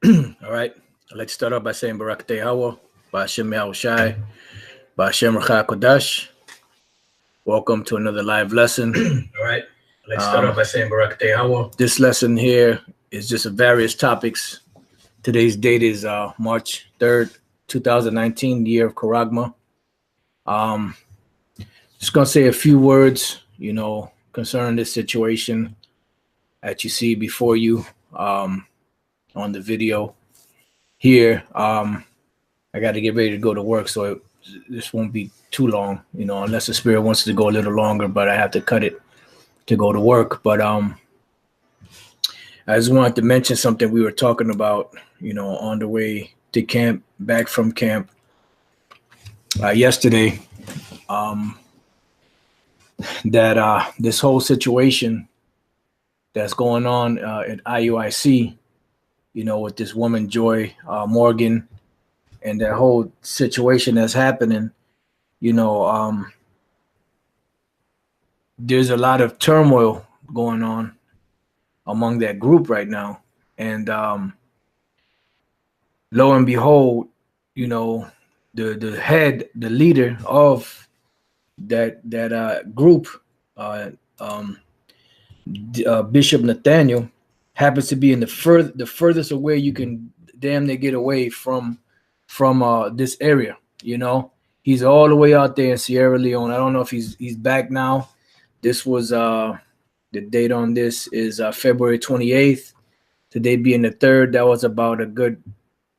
All right. I'd like to start off by saying Barak Tehawa, Ba'ashem Yahushai, Ba'ashem Rachai Kodash. Welcome to another live lesson. All right. Let's start off by saying Barak Tehawa. This lesson here is just various topics. Today's date is March 3rd, 2019, the year of Karagma. Just going to say a few words, concerning this situation that you see before you on the video here. I got to get ready to go to work, so this won't be too long, unless the spirit wants to go a little longer, but I have to cut it to go to work. But I just wanted to mention something we were talking about, on the way to camp, back from camp yesterday, that this whole situation that's going on at IUIC, with this woman, Joy Morgan, and that whole situation that's happening, there's a lot of turmoil going on among that group right now. And lo and behold, the head, the leader of that group, Bishop Nathaniel, happens to be in the furthest away you can damn near get away from this area. He's all the way out there in Sierra Leone. I don't know if he's back now. This was the date on this is February 28th. Today being the 3rd. That was about a good,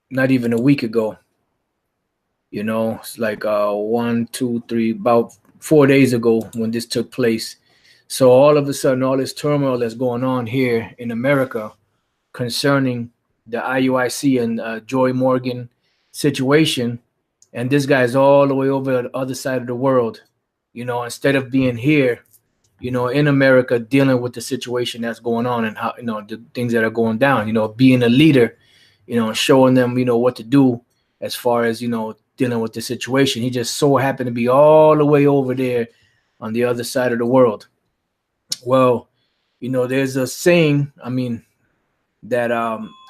not even a week ago. It's like 1, 2, 3, about 4 days ago when this took place. So all of a sudden, all this turmoil that's going on here in America concerning the IUIC and Joy Morgan situation, and this guy's all the way over the other side of the world, instead of being here, in America dealing with the situation that's going on and how, the things that are going down, being a leader, showing them, what to do as far as, dealing with the situation. He just so happened to be all the way over there on the other side of the world. Well, there's a saying, that,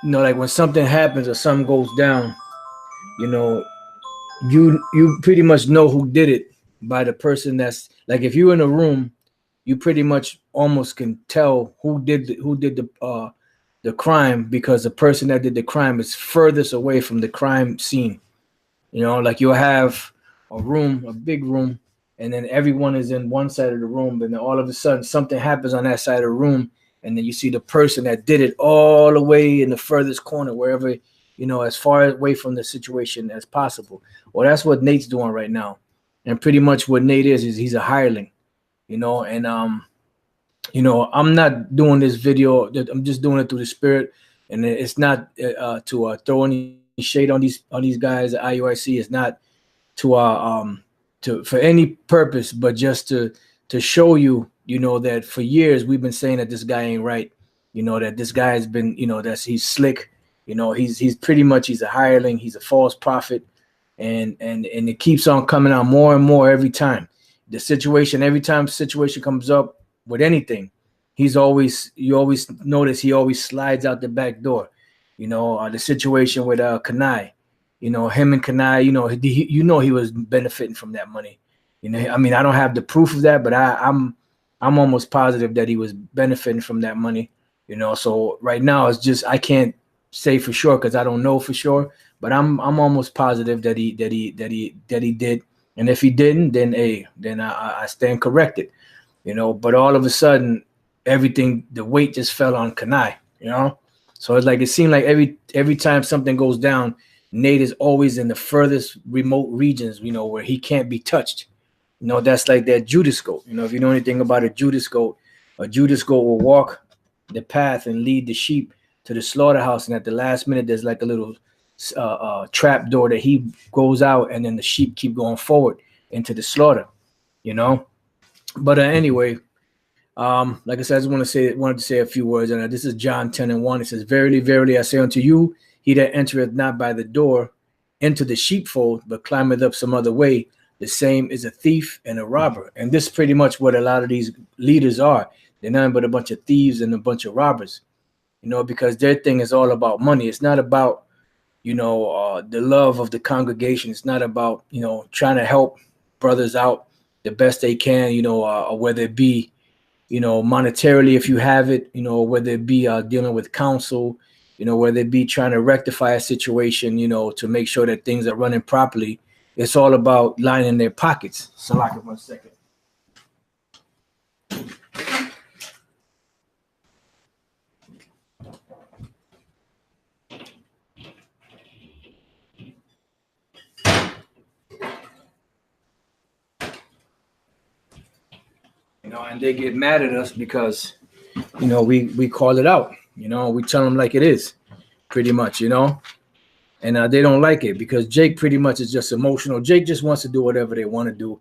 like when something happens or something goes down, you pretty much know who did it by the person that's, like, if you're in a room, you pretty much almost can tell who did the crime, because the person that did the crime is furthest away from the crime scene. Like you'll have a room, a big room, and then everyone is in one side of the room, and then all of a sudden something happens on that side of the room, and then you see the person that did it all the way in the furthest corner, wherever, as far away from the situation as possible. Well, that's what Nate's doing right now. And pretty much what Nate is he's a hireling, and I'm not doing this video. I'm just doing it through the spirit, and it's not to throw any shade on these guys at IUIC. It's not for any purpose, but just to show you, that for years we've been saying that this guy ain't right, that this guy has been, he's slick, he's pretty much, he's a hireling, he's a false prophet, and it keeps on coming out more and more every time. Every time situation comes up with anything, you always notice he always slides out the back door. The situation with Kanai, him and Kanai, he was benefiting from that money. I don't have the proof of that, but I'm almost positive that he was benefiting from that money. So right now it's just, I can't say for sure because I don't know for sure, but I'm almost positive that he did. And if he didn't, then I stand corrected. But all of a sudden, everything, the weight just fell on Kanai. So it's like, it seemed like every time something goes down, Nate is always in the furthest remote regions, where he can't be touched. That's like that Judas goat. If you know anything about a Judas goat will walk the path and lead the sheep to the slaughterhouse, and at the last minute, there's like a little trap door that he goes out, and then the sheep keep going forward into the slaughter. But anyway, like I said, I just wanted to say a few words. And this is John 10:1. It says, "Verily, verily, I say unto you, he that entereth not by the door into the sheepfold, but climbeth up some other way, the same is a thief and a robber." And this is pretty much what a lot of these leaders are. They're nothing but a bunch of thieves and a bunch of robbers. you know, because their thing is all about money. It's not about, you know, the love of the congregation. It's not about, you know, trying to help brothers out the best they can, you know, whether it be, you know, monetarily if you have it, you know, whether it be dealing with counsel, you know, whether it be trying to rectify a situation, you know, to make sure that things are running properly. It's all about lining their pockets. So like 1 second. You know, and they get mad at us because, you know, we call it out. You know, we tell them like it is, pretty much, you know. And they don't like it because Jake pretty much is just emotional. Jake just wants to do whatever they want to do.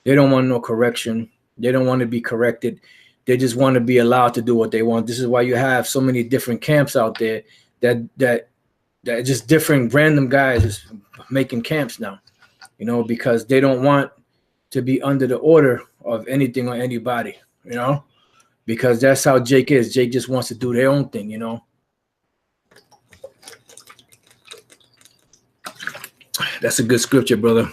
They don't want no correction. They don't want to be corrected. They just want to be allowed to do what they want. This is why you have so many different camps out there that just different random guys is making camps now, you know, because they don't want to be under the order of anything or anybody, you know, because that's how Jake is. Jake just wants to do their own thing, you know. That's a good scripture, brother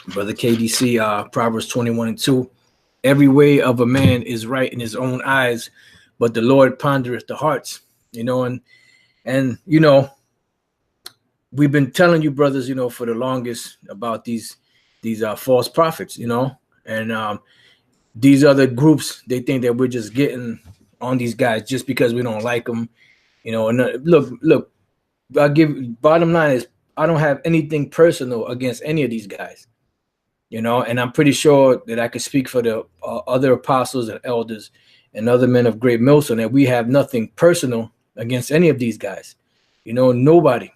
KDC, Proverbs 21:2. Every way of a man is right in his own eyes, but the Lord pondereth the hearts, you know. And you know, we've been telling you brothers, you know, for the longest about these false prophets, you know, and these other groups, they think that we're just getting on these guys just because we don't like them, you know. And look, bottom line is, I don't have anything personal against any of these guys, you know, and I'm pretty sure that I could speak for the other apostles and elders and other men of great millstone that we have nothing personal against any of these guys, you know. Nobody,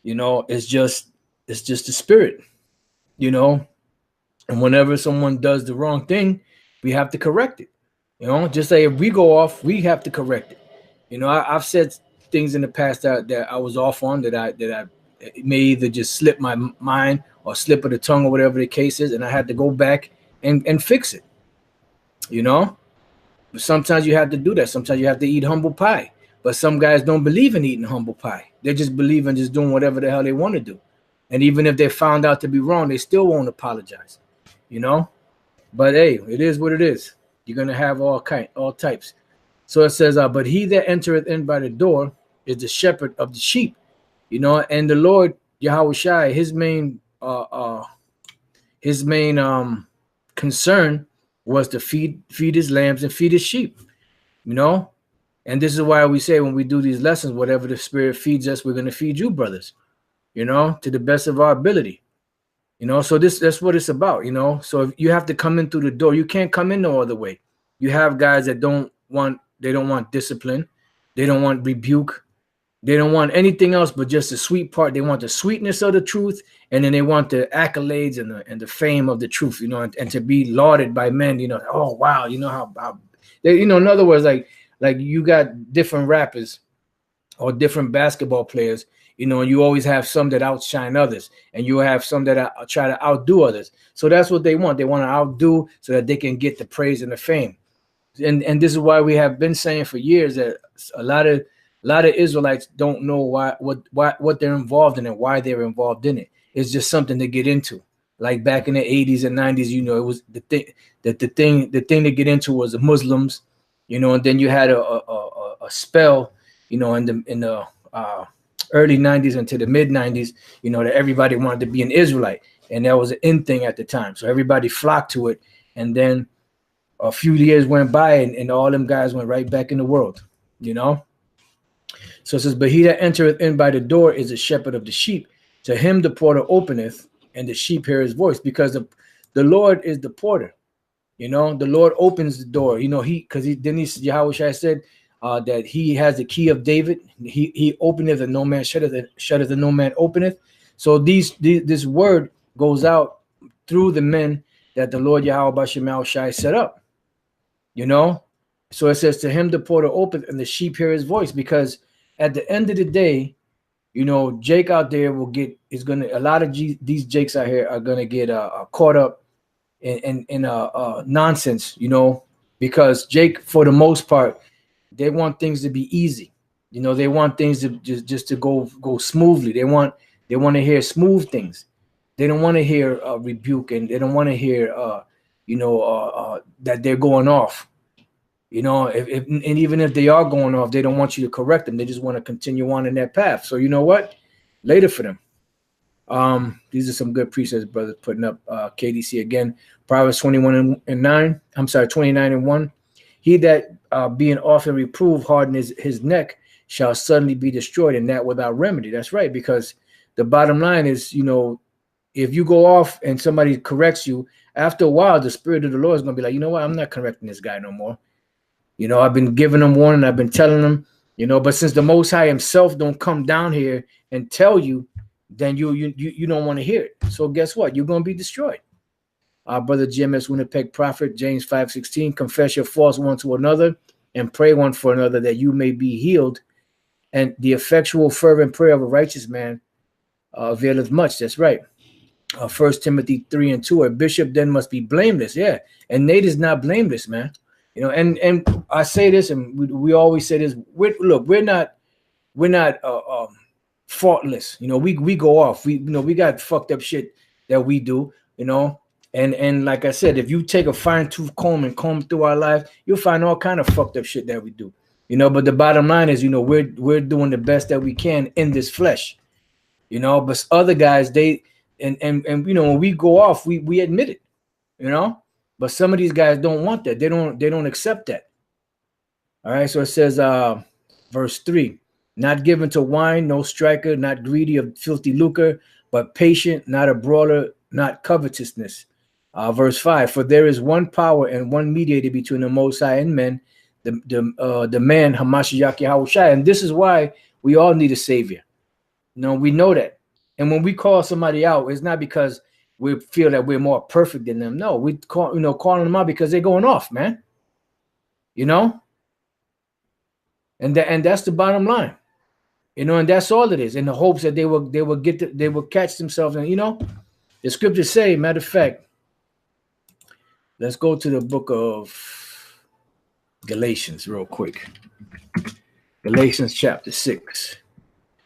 you know. It's just the spirit, you know. And whenever someone does the wrong thing, we have to correct it, you know. Just say if we go off, we have to correct it, you know. I've said things in the past that I was off on, that I it may either just slip my mind or slip of the tongue or whatever the case is, and I had to go back and fix it, you know. But sometimes you have to do that. Sometimes you have to eat humble pie. But some guys don't believe in eating humble pie. They just believe in just doing whatever the hell they want to do. And even if they're found out to be wrong, they still won't apologize, you know. But hey, it is what it is. You're gonna have all types. So it says, but he that entereth in by the door is the shepherd of the sheep. You know, and the Lord Yahweh Shai, his main concern was to feed his lambs and feed his sheep, you know. And this is why we say when we do these lessons, whatever the Spirit feeds us, we're going to feed you, brothers, you know, to the best of our ability, you know. So that's what it's about, you know. So if you have to come in through the door, you can't come in no other way. You have guys that don't want discipline, they don't want rebuke. They don't want anything else but just the sweet part. They want the sweetness of the truth, and then they want the accolades and the fame of the truth, you know, and to be lauded by men, you know. Oh wow, you know how they, you know. In other words, like you got different rappers or different basketball players, you know, and you always have some that outshine others, and you have some that try to outdo others. So that's what they want. They want to outdo so that they can get the praise and the fame. And this is why we have been saying for years that a lot of Israelites don't know what they're involved in and why they're involved in it. It's just something to get into. Like back in the 80s and 90s, you know, it was the thing to get into was the Muslims, you know, and then you had a spell, you know, in the early 90s into the mid 90s, you know, that everybody wanted to be an Israelite, and that was an in thing at the time. So everybody flocked to it, and then a few years went by, and all them guys went right back in the world, you know. So it says, but he that entereth in by the door is a shepherd of the sheep. To him the porter openeth, and the sheep hear his voice. Because the Lord is the porter, you know. The Lord opens the door, you know. Yahweh Shai said that he has the key of David. He openeth and no man shutteth and no man openeth. So this word goes out through the men that the Lord Yahweh Shai set up, you know. So it says, to him the porter openeth, and the sheep hear his voice. Because at the end of the day, you know, Jake out there a lot of these Jakes out here are gonna get caught up in nonsense, you know, because Jake, for the most part, they want things to be easy. You know, they want things to just to go smoothly. They want to hear smooth things. They don't want to hear rebuke, and they don't want to hear that they're going off. You know, and even if they are going off, they don't want you to correct them. They just want to continue on in that path. So you know what? Later for them. These are some good precepts, brothers, putting up KDC again. Proverbs 21:9. I'm sorry, 29:1. He that being often reproved harden his neck shall suddenly be destroyed, and that without remedy. That's right, because the bottom line is, you know, if you go off and somebody corrects you, after a while, the Spirit of the Lord is going to be like, you know what, I'm not correcting this guy no more. You know, I've been giving them warning, I've been telling them, you know, but since the Most High himself don't come down here and tell you, then you don't want to hear it. So guess what? You're going to be destroyed. Our brother GMS Winnipeg Prophet, James 5:16, confess your faults one to another and pray one for another that you may be healed. And the effectual fervent prayer of a righteous man availeth much. That's right. 1 Timothy 3:2, a bishop then must be blameless. Yeah. And Nate is not blameless, man. You know, and I say this, and we always say this. We're not faultless. You know, we go off. We got fucked up shit that we do. You know, and like I said, if you take a fine-tooth comb and comb through our lives, you'll find all kind of fucked up shit that we do. You know, but the bottom line is, you know, we're doing the best that we can in this flesh. You know, but other guys, they and you know, when we go off, we admit it. You know. But some of these guys don't want that. They don't accept that. All right. So it says, verse 3, not given to wine, no striker, not greedy of filthy lucre, but patient, not a brawler, not covetousness. Verse 5, for there is one power and one mediator between the Most High and men, the man Hamashiach Yahushua. And this is why we all need a savior. You know, we know that. And when we call somebody out, it's not because we feel that we're more perfect than them. No, we calling them out because they're going off, man. You know, and that's the bottom line. You know, and that's all it is. In the hopes that they will catch themselves. And you know, the scriptures say, matter of fact, let's go to the book of Galatians real quick. Galatians chapter 6.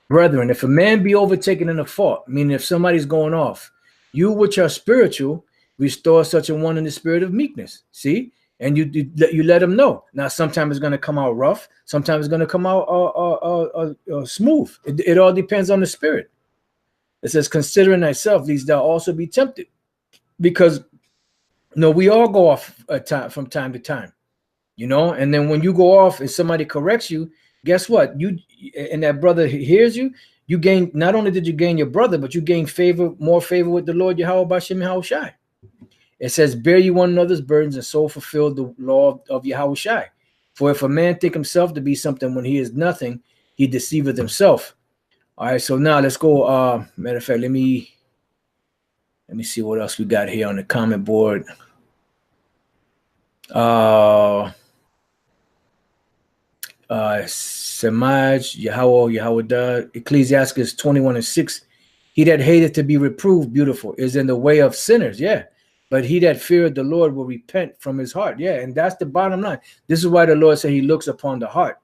Brethren, if a man be overtaken in a fault, meaning if somebody's going off, you which are spiritual, restore such a one in the spirit of meekness. See? And you let them know. Now, sometimes it's going to come out rough. Sometimes it's going to come out smooth. It all depends on the spirit. It says, considering thyself, lest thou also be tempted. Because, you know, we all go off from time to time. You know? And then when you go off and somebody corrects you, guess what? And that brother hears you. You gain, not only did you gain your brother, but you gain more favor with the Lord Yahweh Bashem Yahushai. It says, bear you one another's burdens and so fulfill the law of Yahushai. For if a man think himself to be something when he is nothing, he deceiveth himself. All right, so now let's go. Matter of fact, let me see what else we got here on the comment board. Samaj, Yahweh, Ecclesiastes 21:6. He that hateth to be reproved, beautiful, is in the way of sinners. Yeah. But he that feareth the Lord will repent from his heart. Yeah. And that's the bottom line. This is why the Lord said he looks upon the heart,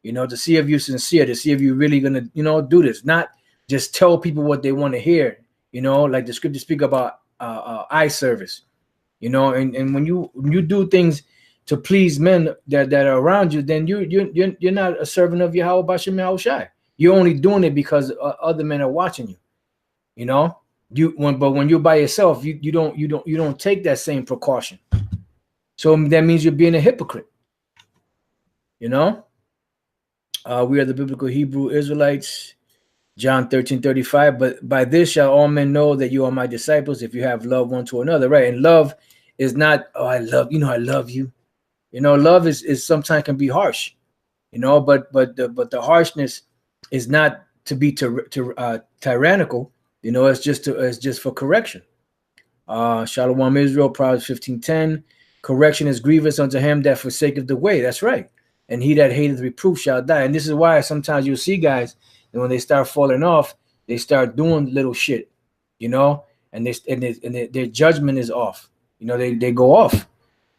you know, to see if you're sincere, to see if you're really going to, you know, do this, not just tell people what they want to hear, you know, like the scriptures speak about eye service, you know, and when you do things to please men that are around you, then you're not a servant of Yahweh Bashem Yahushai. You're only doing it because other men are watching you. You know, but when you're by yourself, you don't take that same precaution. So that means you're being a hypocrite. You know, we are the biblical Hebrew Israelites. John 13:35. But by this shall all men know that you are my disciples if you have love one to another. Right, and love is not, oh, I love you. You know, love is sometimes can be harsh, you know, but the harshness is not to be tyrannical. You know, it's just for correction. Shalom Israel, Proverbs 15:10. Correction is grievous unto him that forsaketh the way. That's right. And he that hateth reproof shall die. And this is why sometimes you'll see guys, and when they start falling off, they start doing little shit, you know, and their judgment is off. You know, they go off.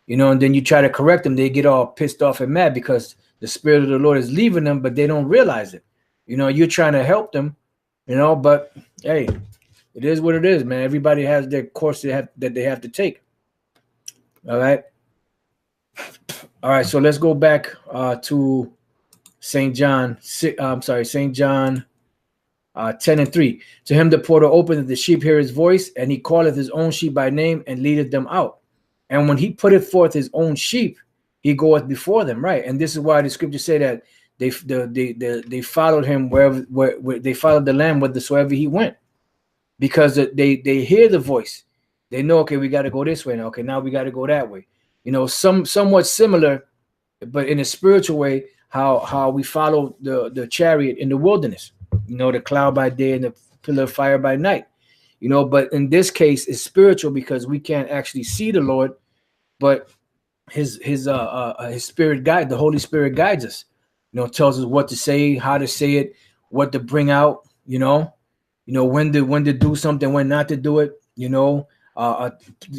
You know, and then you try to correct them, they get all pissed off and mad because the Spirit of the Lord is leaving them, but they don't realize it. You know, you're trying to help them, you know, but hey, it is what it is, man. Everybody has their course that they have to take. All right. All right. So let's go back to St. John. St. John 10:3. To him the porter openeth, the sheep hear his voice, and he calleth his own sheep by name and leadeth them out. And when he putteth forth his own sheep, he goeth before them. Right. And this is why the scriptures say that they followed him where they followed the Lamb whithersoever he went, because they hear the voice. They know, okay, we got to go this way now. Okay, now we got to go that way. You know, somewhat similar, but in a spiritual way, how we follow the chariot in the wilderness. You know, the cloud by day and the pillar of fire by night. You know, but in this case, it's spiritual because we can't actually see the Lord, but his spirit guide, the Holy Spirit guides us. You know, tells us what to say, how to say it, what to bring out. You know, when to do something, when not to do it. You know,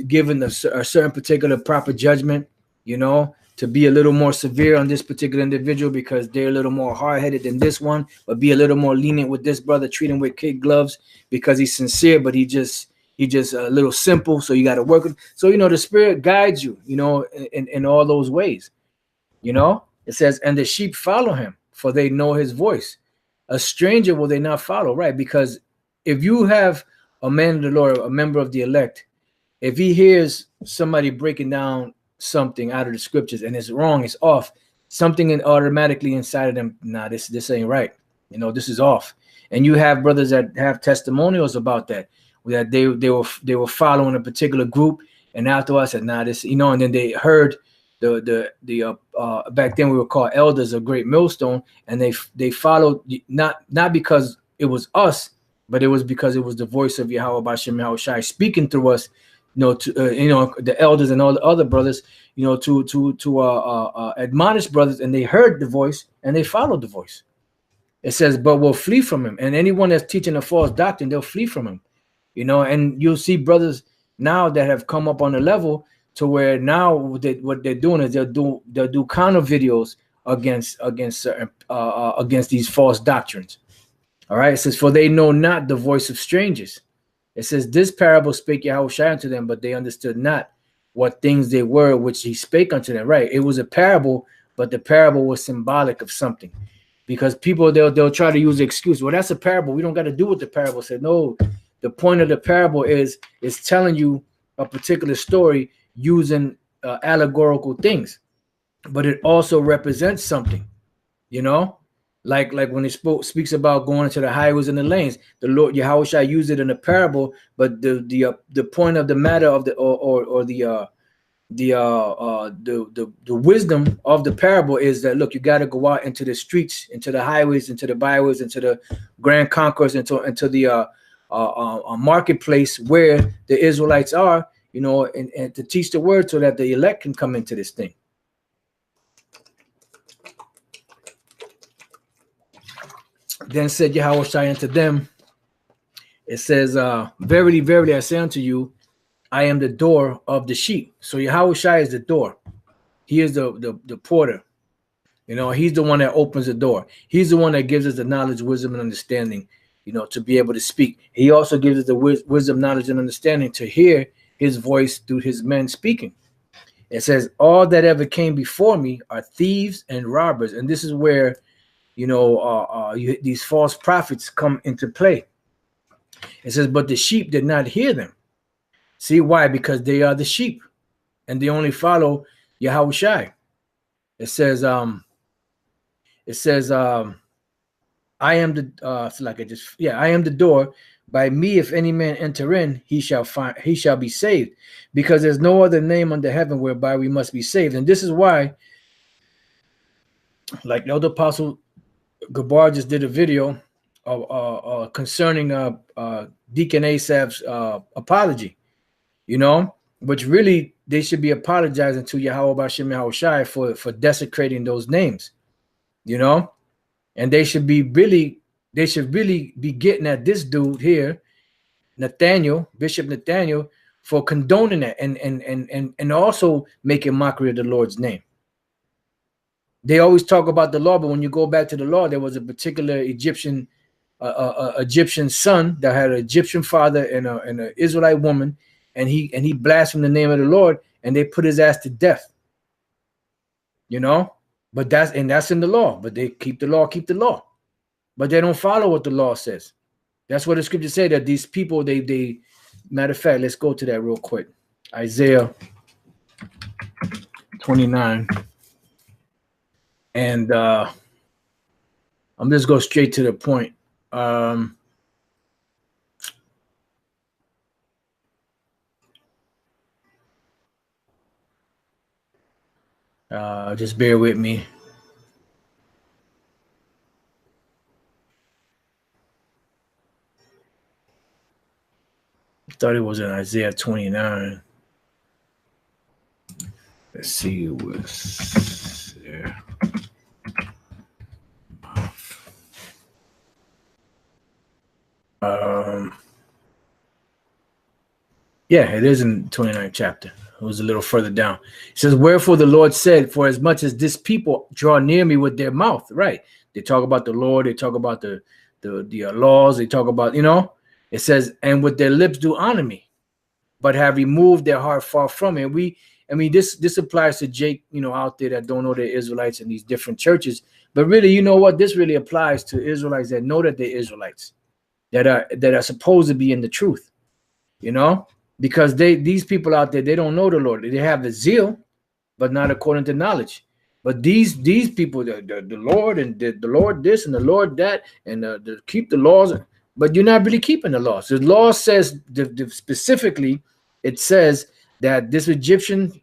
given a certain particular proper judgment. You know, to be a little more severe on this particular individual because they're a little more hard-headed than this one, but be a little more lenient with this brother, treat him with kid gloves because he's sincere, but he just a little simple. So you got to work with. So, you know, the Spirit guides you, you know, in all those ways. You know, it says, and the sheep follow him, for they know his voice. A stranger will they not follow, right? Because if you have a man of the Lord, a member of the elect, if he hears somebody breaking down something out of the scriptures and it's wrong, it's off, something automatically inside of them, nah, this ain't right. You know, this is off. And you have brothers that have testimonials about that they were following a particular group, and afterwards said, nah, this, you know, and then they heard the back then we were called elders of Great Millstone, and they followed not because it was us, but it was because it was the voice of Yahweh Bashem Yahushai speaking through us. You know, to you know, the elders and all the other brothers, you know, to admonish brothers, and they heard the voice and they followed the voice. It says, but we'll flee from him. And anyone that's teaching a false doctrine, they'll flee from him. You know, and you'll see brothers now that have come up on the level to where now what they're doing is they'll do counter videos against these false doctrines. All right, it says, for they know not the voice of strangers. It says, this parable spake Yahushua unto them, but they understood not what things they were which he spake unto them. Right, it was a parable, but the parable was symbolic of something, because people they'll try to use the excuse, well, that's a parable, we don't got to do what the parable said. No, the point of the parable is telling you a particular story using allegorical things, but it also represents something. You know, like when he speaks about going into the highways and the lanes, the Lord Yahushua used it in a parable, but the point of the matter of the the wisdom of the parable is that, look, you got to go out into the streets, into the highways, into the byways, into the grand concourse, into the marketplace where the Israelites are, you know, and to teach the word so that the elect can come into this thing. Then said Yahushua unto them, it says, verily, verily, I say unto you, I am the door of the sheep. So Yahushua is the door. He is the porter. You know, he's the one that opens the door. He's the one that gives us the knowledge, wisdom, and understanding, you know, to be able to speak. He also gives us the wisdom, knowledge, and understanding to hear his voice through his men speaking. It says, all that ever came before me are thieves and robbers. And this is where, you know, these false prophets come into play. It says, but the sheep did not hear them. See why? Because they are the sheep, and they only follow Yahushua. It says, I am the I am the door. By me, if any man enter in, he shall be saved, because there's no other name under heaven whereby we must be saved. And this is why, like the Elder Apostle Gabar just did a video of concerning Deacon Asaph's apology, you know, which really they should be apologizing to Yahweh Bashem Yahushai for desecrating those names, you know, and they should really be getting at this dude here, Bishop Nathaniel, for condoning that and also making mockery of the Lord's name. They always talk about the law, but when you go back to the law, there was a particular Egyptian son that had an Egyptian father and an Israelite woman, and he blasphemed the name of the Lord, and they put his ass to death. You know, but that's in the law. But they keep the law, but they don't follow what the law says. That's what the scriptures say, that these people, they matter of fact, let's go to that real quick. Isaiah 29. And I'm just go straight to the point. Just bear with me. I thought it was in Isaiah 29. Let's see, it was there. Yeah, it is in 29th chapter. It was a little further down. It says, wherefore the Lord said, for as much as this people draw near me with their mouth, right? They talk about the Lord, they talk about the laws, they talk about, you know, it says, and with their lips do honor me, but have removed their heart far from me. And this applies to Jake, you know, out there that don't know they're Israelites in these different churches. But really, you know what? This really applies to Israelites that know that they're Israelites, that are supposed to be in the truth, you know, because these people out there, they don't know the Lord. They have the zeal, but not according to knowledge. But these people, the Lord and the Lord this and the Lord that, and keep the laws, but you're not really keeping the laws. The law says specifically, it says that this Egyptian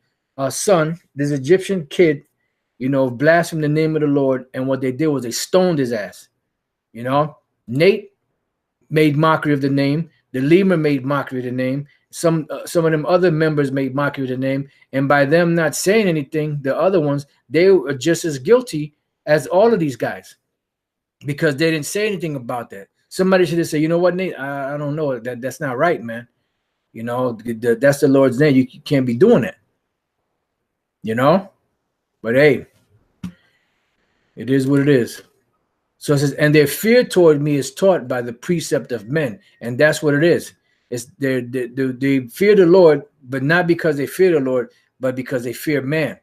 son, this Egyptian kid, you know, blasphemed the name of the Lord, and what they did was they stoned his ass. You know, Nate made mockery of the name. The lemur made mockery of the name. Some of them other members made mockery of the name, and by them not saying anything, the other ones, they were just as guilty as all of these guys, because they didn't say anything about that. Somebody should have said, you know what, Nate, I don't know, that's not right, man. You know, that's the Lord's name. You can't be doing that. You know, but hey, it is what it is. So it says, and their fear toward me is taught by the precept of men, and that's what it is. It's they fear the Lord, but not because they fear the Lord, but because they fear man.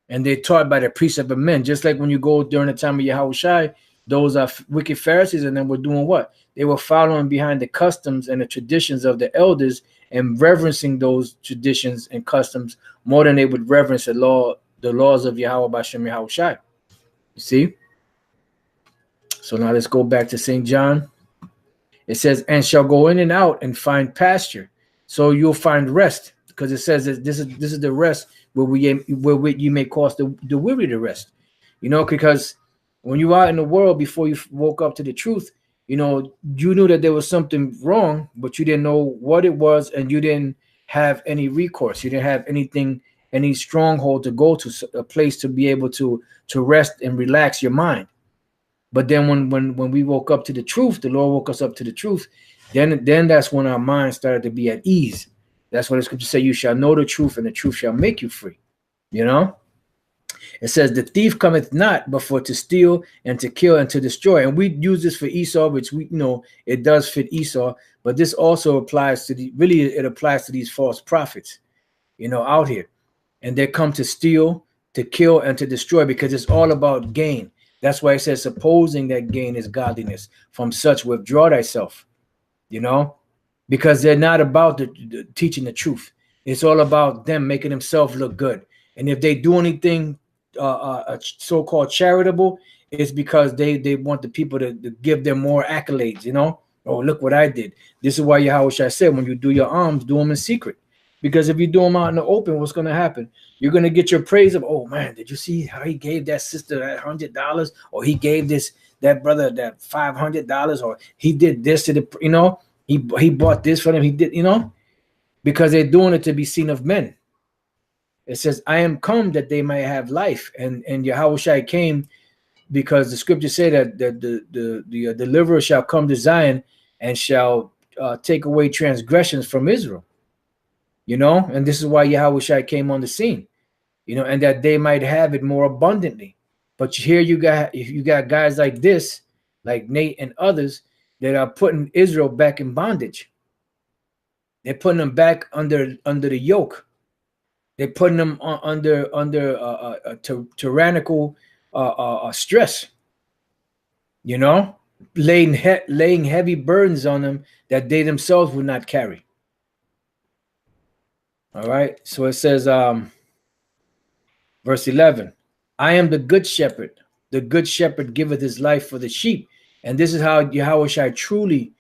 And they're taught by the precept of men. Just like when you go during the time of Yahushua, those are wicked Pharisees, and then were doing what? They were following behind the customs and the traditions of the elders and reverencing those traditions and customs more than they would reverence the laws of Yahweh Bashem Yahushua. You see? So now let's go back to St. John. It says, and shall go in and out and find pasture. So you'll find rest, because it says that this is the rest where you may cause the weary to rest. You know, because when you are in the world, before you woke up to the truth, you know, you knew that there was something wrong, but you didn't know what it was, and you didn't have any recourse. You didn't have anything, any stronghold to go to, a place to be able to rest and relax your mind. But then when we woke up to the truth, the Lord woke us up to the truth, then that's when our mind started to be at ease. That's what the scripture say, you shall know the truth, and the truth shall make you free. You know? It says, the thief cometh not but for to steal and to kill and to destroy. And we use this for Esau, which we know it does fit Esau, but this also applies to it applies to these false prophets, you know, out here. And they come to steal, to kill, and to destroy, because it's all about gain. That's why it says, supposing that gain is godliness, from such withdraw thyself, you know, because they're not about the teaching the truth. It's all about them making themselves look good. And if they do anything so-called charitable, it's because they want the people to give them more accolades, you know. Oh, look what I did. This is why Yahweh said, when you do your alms, do them in secret. Because if you do them out in the open, what's going to happen? You're going to get your praise of, oh, man, did you see how he gave that sister that $100? Or he gave that brother that $500? Or he did this to the, you know, he bought this for them. He did, you know, because they're doing it to be seen of men. It says, I am come that they might have life. And Yahushua came because the scriptures say that the deliverer shall come to Zion and shall take away transgressions from Israel. You know, and this is why Yahushua came on the scene, you know, and that they might have it more abundantly. But here you got guys like this, like Nate and others, that are putting Israel back in bondage. They're putting them back under the yoke. They're putting them under tyrannical stress. You know, laying heavy burdens on them that they themselves would not carry. All right. So it says, verse 11, I am the good shepherd. The good shepherd giveth his life for the sheep. And this is how Yahushua truly,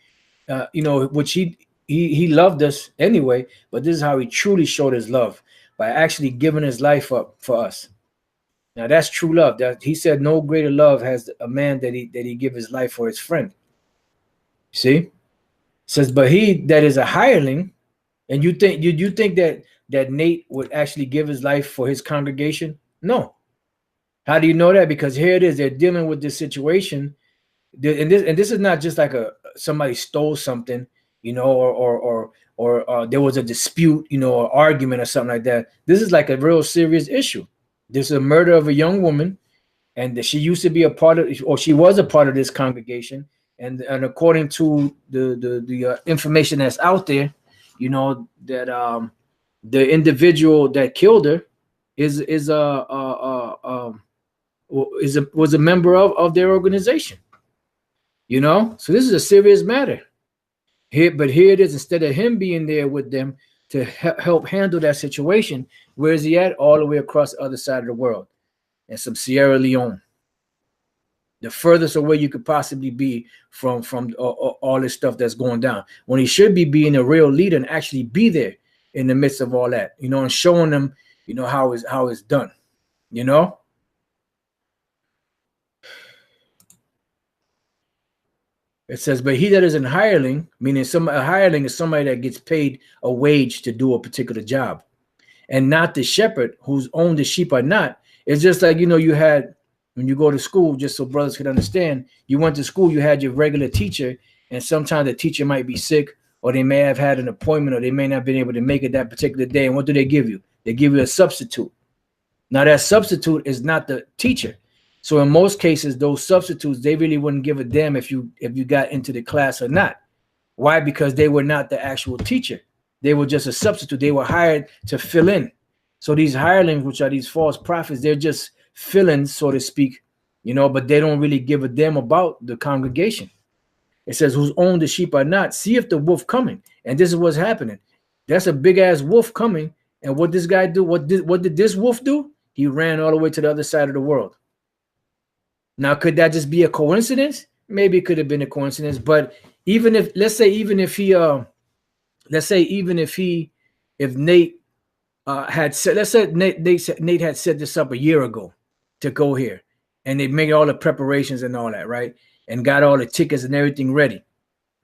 which he loved us anyway, but this is how he truly showed his love, by actually giving his life up for us. Now that's true love. That he said, no greater love has a man that he give his life for his friend. See, it says, but he that is a hireling, and you think that Nate would actually give his life for his congregation? No. How do you know that? Because here it is, they're dealing with this situation, and this is not just like somebody stole something, or there was a dispute, or argument or something like that. This is like a real serious issue. This is a murder of a young woman, and she used to be a part of, or she was a part of this congregation, and according to the information that's out there, that the individual that killed her was a member of their organization. So this is a serious matter. But here it is, instead of him being there with them to help handle that situation, where is he at? All the way across the other side of the world, in some Sierra Leone, the furthest away you could possibly be from all this stuff that's going down, when he should be being a real leader and actually be there in the midst of all that, and showing them, how it's done, It says, but he that is an hireling, meaning a hireling is somebody that gets paid a wage to do a particular job, and not the shepherd whose own the sheep are not. It's just like, you had, when you go to school, just so brothers could understand, you went to school, you had your regular teacher, and sometimes the teacher might be sick, or they may have had an appointment, or they may not have been able to make it that particular day. And what do they give you? They give you a substitute. Now that substitute is not the teacher. So in most cases, those substitutes, they really wouldn't give a damn if you got into the class or not. Why? Because they were not the actual teacher. They were just a substitute. They were hired to fill in. So these hirelings, which are these false prophets, they're just fill-ins, so to speak, but they don't really give a damn about the congregation. It says, whose own the sheep are not, see if the wolf coming. And this is what's happening. That's a big ass wolf coming. And what this guy do? What did this wolf do? He ran all the way to the other side of the world. Now, could that just be a coincidence? Maybe it could have been a coincidence. But even if, if Nate had said, let's say Nate had set this up a year ago to go here, and they made all the preparations and all that, right? And got all the tickets and everything ready.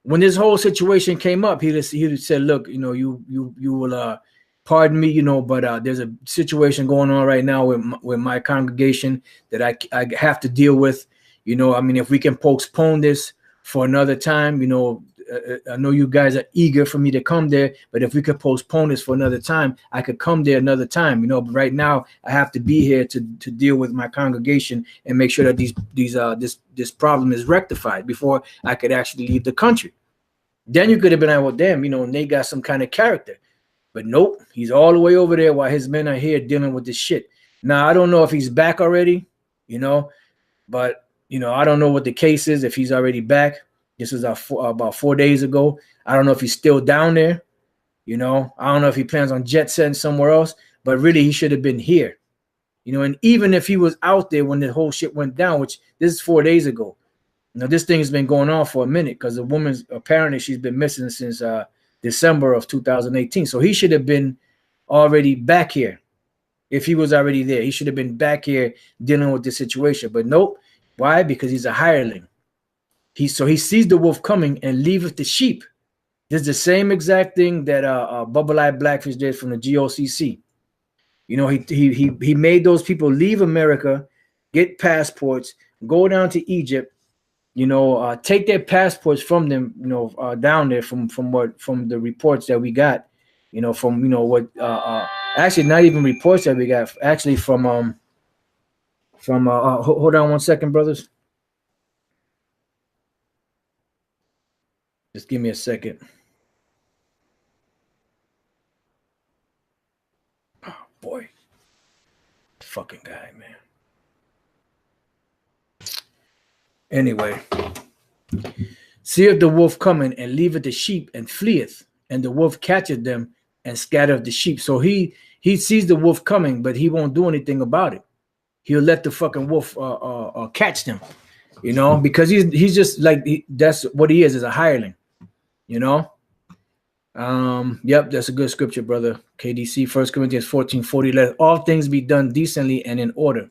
When this whole situation came up, he said, look, you will pardon me, but there's a situation going on right now with my congregation that I have to deal with. If we can postpone this for another time, I know you guys are eager for me to come there, but if we could postpone this for another time, I could come there another time, but right now I have to be here to deal with my congregation and make sure that this problem is rectified before I could actually leave the country. Then you could have been like, well, damn, Nate got some kind of character. But nope, he's all the way over there while his men are here dealing with this shit. Now, I don't know if he's back already, but, I don't know what the case is, if he's already back. This was about 4 days ago. I don't know if he's still down there. I don't know if he plans on jet setting somewhere else, but really he should have been here. And even if he was out there when the whole shit went down, which this is 4 days ago. This thing has been going on for a minute because the woman's apparently she's been missing since December of 2018. So he should have been already back here. If he was already there, he should have been back here dealing with this situation. But nope. Why? Because he's a hireling. He sees the wolf coming and leaveth the sheep. This is the same exact thing that Bubble Eye Blackfish did from the GOCC. He made those people leave America, get passports, go down to Egypt, take their passports from them, down there from the reports that we got, actually not even reports that we got, actually from from hold on 1 second, brothers. Just give me a second. Oh boy, fucking guy, man. Anyway, seeth the wolf coming, and leaveth the sheep, and fleeth, and the wolf catcheth them, and scattereth the sheep. So he sees the wolf coming, but he won't do anything about it. He'll let the fucking wolf catch them, you know, because he's just like that's what he is a hireling, you know. Yep, that's a good scripture, brother. KDC, 1 Corinthians 14:40. Let all things be done decently and in order.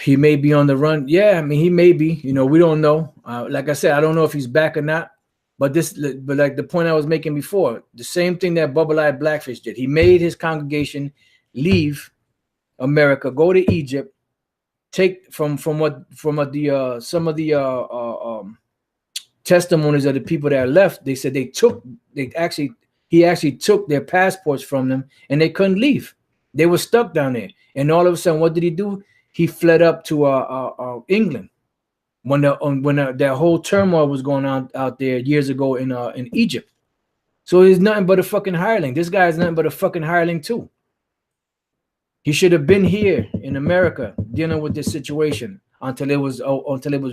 He may be on the run. Yeah, I mean, he may be. You know, we don't know. Like I said, I don't know if he's back or not. But like the point I was making before, the same thing that Bubble-Eyed Blackfish did. He made his congregation leave America, go to Egypt, take from some of the testimonies of the people that left. They said he actually took their passports from them, and they couldn't leave. They were stuck down there. And all of a sudden, what did he do? He fled up to England when that whole turmoil was going on out there years ago in Egypt. So he's nothing but a fucking hireling. This guy is nothing but a fucking hireling too. He should have been here in America dealing with this situation until it was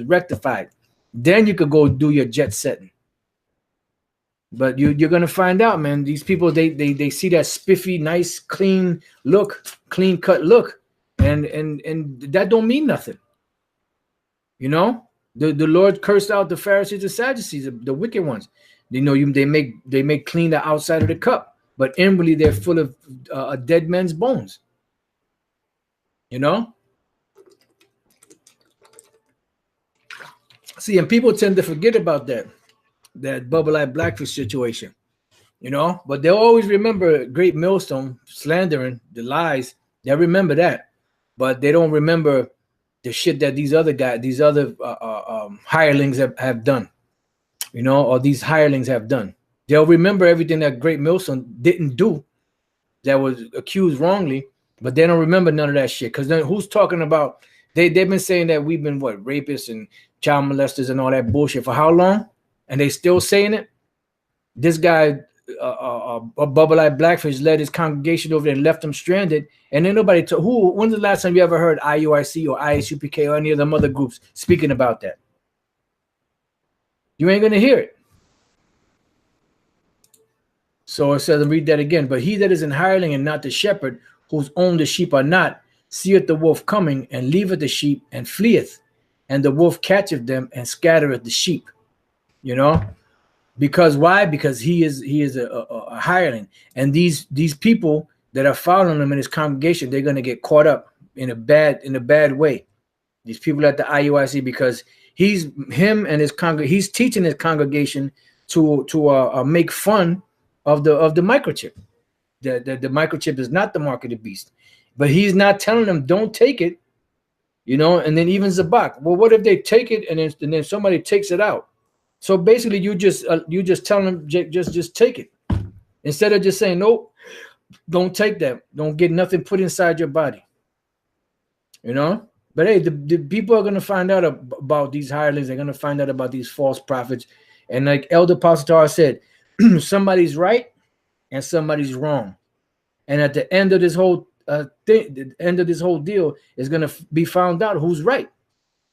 rectified. Then you could go do your jet setting. But you're gonna find out, man. These people they see that spiffy, nice, clean cut look. And that don't mean nothing. You know, the Lord cursed out the Pharisees, the Sadducees, the wicked ones. You know, they make clean the outside of the cup, but inwardly they're full of dead men's bones. You know. See, and people tend to forget about that Bubble-Eyed Blackfish situation. You know, but they'll always remember Great Millstone slandering the lies. They remember that. But they don't remember the shit that these other hirelings have done, you know, or these hirelings have done. They'll remember everything that Great Millstone didn't do that was accused wrongly, but they don't remember none of that shit. Because then who's talking about, they've been saying that we've been, rapists and child molesters and all that bullshit for how long? And they still saying it? This guy, Bubble-Eyed Blackfish, led his congregation over there and left them stranded. And then nobody when's the last time you ever heard IUIC or ISUPK or any of them other groups speaking about that? You ain't gonna hear it. So it says, read that again. But he that is an hireling and not the shepherd, whose own the sheep are not, seeth the wolf coming, and leaveth the sheep, and fleeth, and the wolf catcheth them, and scattereth the sheep. You know, because why? Because he is a hireling, and these people that are following him in his congregation, they're gonna get caught up in a bad way. These people at the IUIC, because he's teaching his congregation to make fun of the microchip. The microchip is not the mark of the beast, but he's not telling them don't take it, you know. And then even Zabak, well, what if they take it and then somebody takes it out? So basically, you just tell them just take it, instead of just saying nope, don't take that, don't get nothing put inside your body, you know. But hey, the people are gonna find out about these hirelings. They're gonna find out about these false prophets, and like Elder Pastor said, somebody's right and somebody's wrong, and at the end of this whole the end of this whole deal is gonna be found out who's right.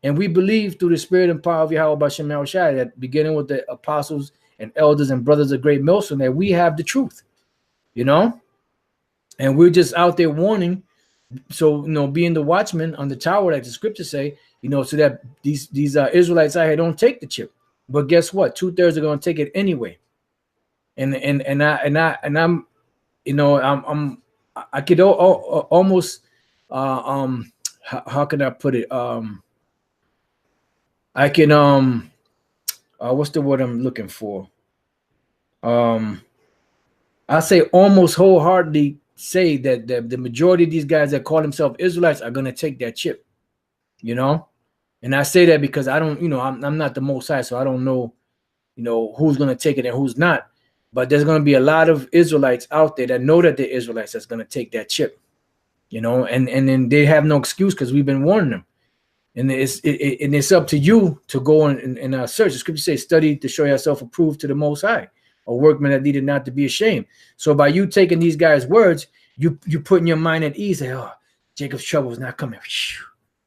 And we believe through the spirit and power of Yahweh Bashem Yahushua that beginning with the apostles and elders and brothers of Great Millstone, that we have the truth, you know, and we're just out there warning. So, you know, being the watchman on the tower, like the scriptures say, you know, so that these Israelites out here don't take the chip. But guess what? 2/3 are going to take it anyway. And I'm, you know, I could almost how can I put it? I can what's the word I'm looking for? I say almost wholeheartedly say that the majority of these guys that call themselves Israelites are gonna take that chip, you know. And I say that because I don't, you know, I'm not the Most High, so I don't know, you know, who's gonna take it and who's not. But there's gonna be a lot of Israelites out there that know that they're Israelites that's gonna take that chip, you know, and then they have no excuse because we've been warning them. And it's up to you to go and search. The scripture says, study to show yourself approved to the Most High, a workman that needed not to be ashamed. So by you taking these guys' words, you putting your mind at ease. Like, oh, Jacob's trouble is not coming.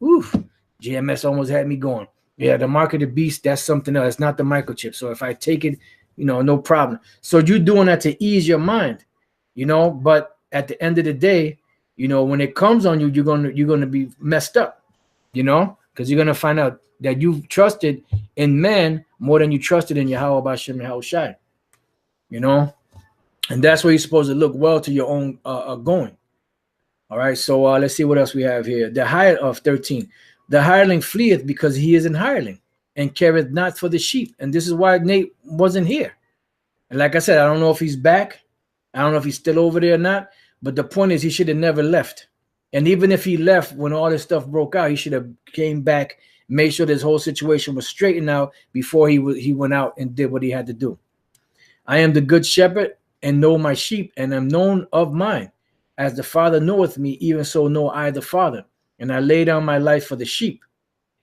Oof, GMS almost had me going. Yeah, the mark of the beast, that's something else. It's not the microchip. So if I take it, you know, no problem. So you're doing that to ease your mind, you know. But at the end of the day, you know, when it comes on you, you're gonna be messed up, you know, because you're gonna find out that you've trusted in man more than you trusted in Yahweh B'Shem Yahushai, you know, and that's where you're supposed to look well to your own going. All right, so let's see what else we have here. The hire of 13. The hireling fleeth because he is an hireling and careth not for the sheep. And this is why Nate wasn't here. And like I said, I don't know if he's back. I don't know if he's still over there or not. But the point is he should have never left. And even if he left when all this stuff broke out, he should have came back, made sure this whole situation was straightened out before he went out and did what he had to do. I am the good shepherd and know my sheep and am known of mine. As the Father knoweth me, even so know I the Father. And I lay down my life for the sheep.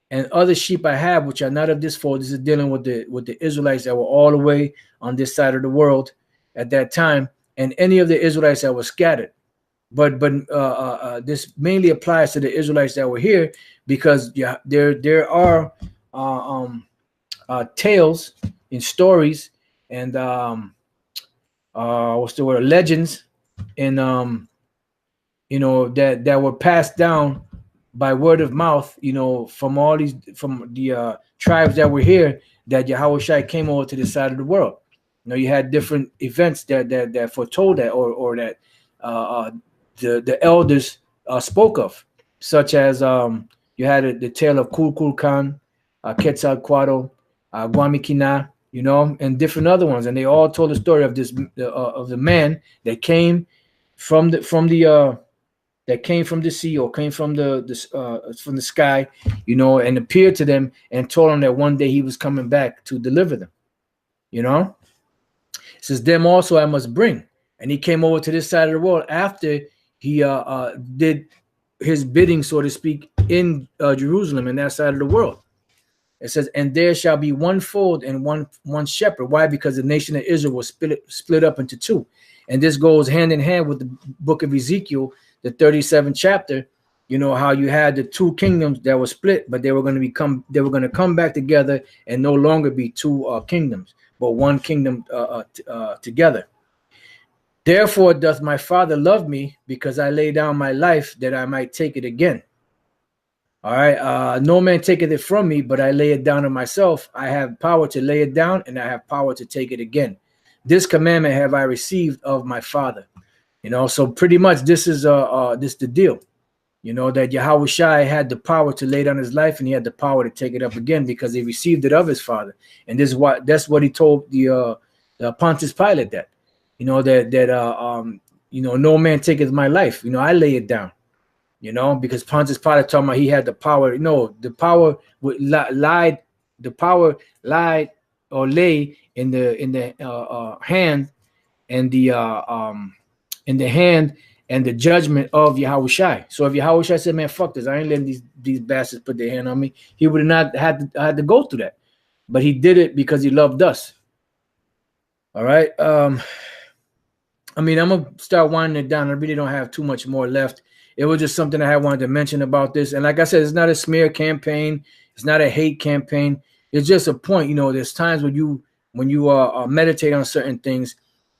And other sheep I have, which are not of this fold. This is dealing with the Israelites that were all the way on this side of the world at that time, and any of the Israelites that were scattered. But this mainly applies to the Israelites that were here, because there are tales and stories and what's the word, legends, and you know, that were passed down by word of mouth, you know, from the tribes that were here, that Yahushua came over to this side of the world. You know, you had different events that foretold that, or that the elders spoke of, such as you had the tale of Kulkulkan, Quetzalcoatl, Guamikina, you know, and different other ones, and they all told the story of this of the man that came from the sea, or came from the sky, you know, and appeared to them and told them that one day he was coming back to deliver them, you know. It says, them also I must bring. And he came over to this side of the world after he did his bidding, so to speak, in Jerusalem, in that side of the world. It says, and there shall be one fold and one shepherd. Why? Because the nation of Israel was split up into two. And this goes hand in hand with the book of Ezekiel, the 37th chapter, you know, how you had the two kingdoms that were split, but they were going to come back together and no longer be two kingdoms, but one kingdom together. Therefore doth my Father love me, because I lay down my life that I might take it again. All right. No man taketh it from me, but I lay it down of myself. I have power to lay it down, and I have power to take it again. This commandment have I received of my Father. You know, so pretty much this is the deal, you know, that Yahushua had the power to lay down his life, and he had the power to take it up again, because he received it of his Father. And that's what he told the Pontius Pilate, that, you know, that you know, no man taketh my life, you know, I lay it down, you know, because Pontius Pilate told me he had the power. You know, the power lied or lay in the hand and in the hand and the judgment of Yahushua. So if Yahushua said, man, fuck this, I ain't letting these bastards put their hand on me, he would have not had to go through that. But he did it because he loved us. All right. I mean, I'm going to start winding it down. I really don't have too much more left. It was just something I wanted to mention about this. And like I said, it's not a smear campaign. It's not a hate campaign. It's just a point. You know, there's times when you meditate on certain things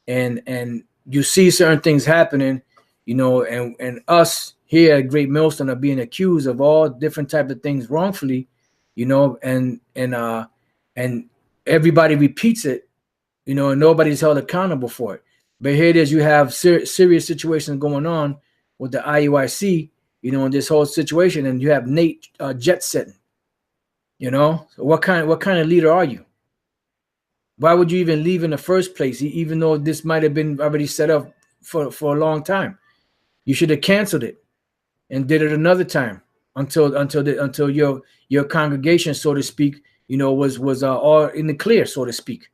and you see certain things happening, you know, and us here at Great Millstone are being accused of all different types of things wrongfully, you know, and everybody repeats it, you know, and nobody's held accountable for it. But here it is, you have serious situations going on with the IUIC, you know, in this whole situation, and you have Nate jet setting, you know. So what kind of leader are you? Why would you even leave in the first place, even though this might have been already set up for a long time? You should have canceled it and did it another time until your congregation, so to speak, you know, was all in the clear, so to speak.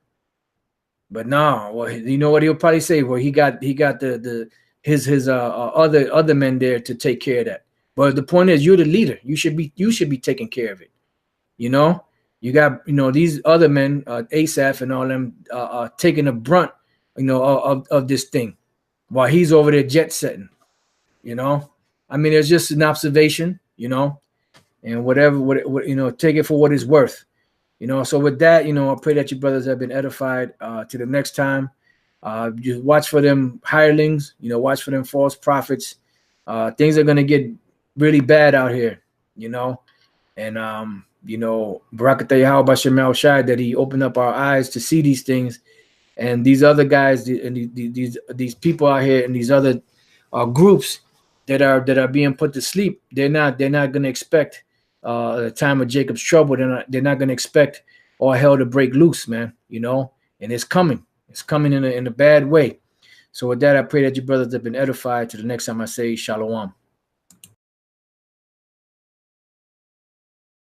But no, well, you know what he'll probably say? Well, he got the his other men there to take care of that. But the point is, you're the leader. You should be taking care of it. You know, you got these other men, Asaph and all them, taking the brunt, of this thing, while he's over there jet setting. I mean, it's just an observation. And whatever, what take it for what it's worth. So with that, I pray that you brothers have been edified. To the next time, just watch for them hirelings. Watch for them false prophets. Things are gonna get really bad out here. And Barakatah Yahweh Bashem Shai, that he opened up our eyes to see these things, and these other guys and these people out here and these other groups that are being put to sleep. They're not gonna expect the time of Jacob's trouble. They're not gonna expect all hell to break loose, man. And it's coming. It's coming in a bad way. So with that, I pray that you brothers have been edified. To the next time I say shalom.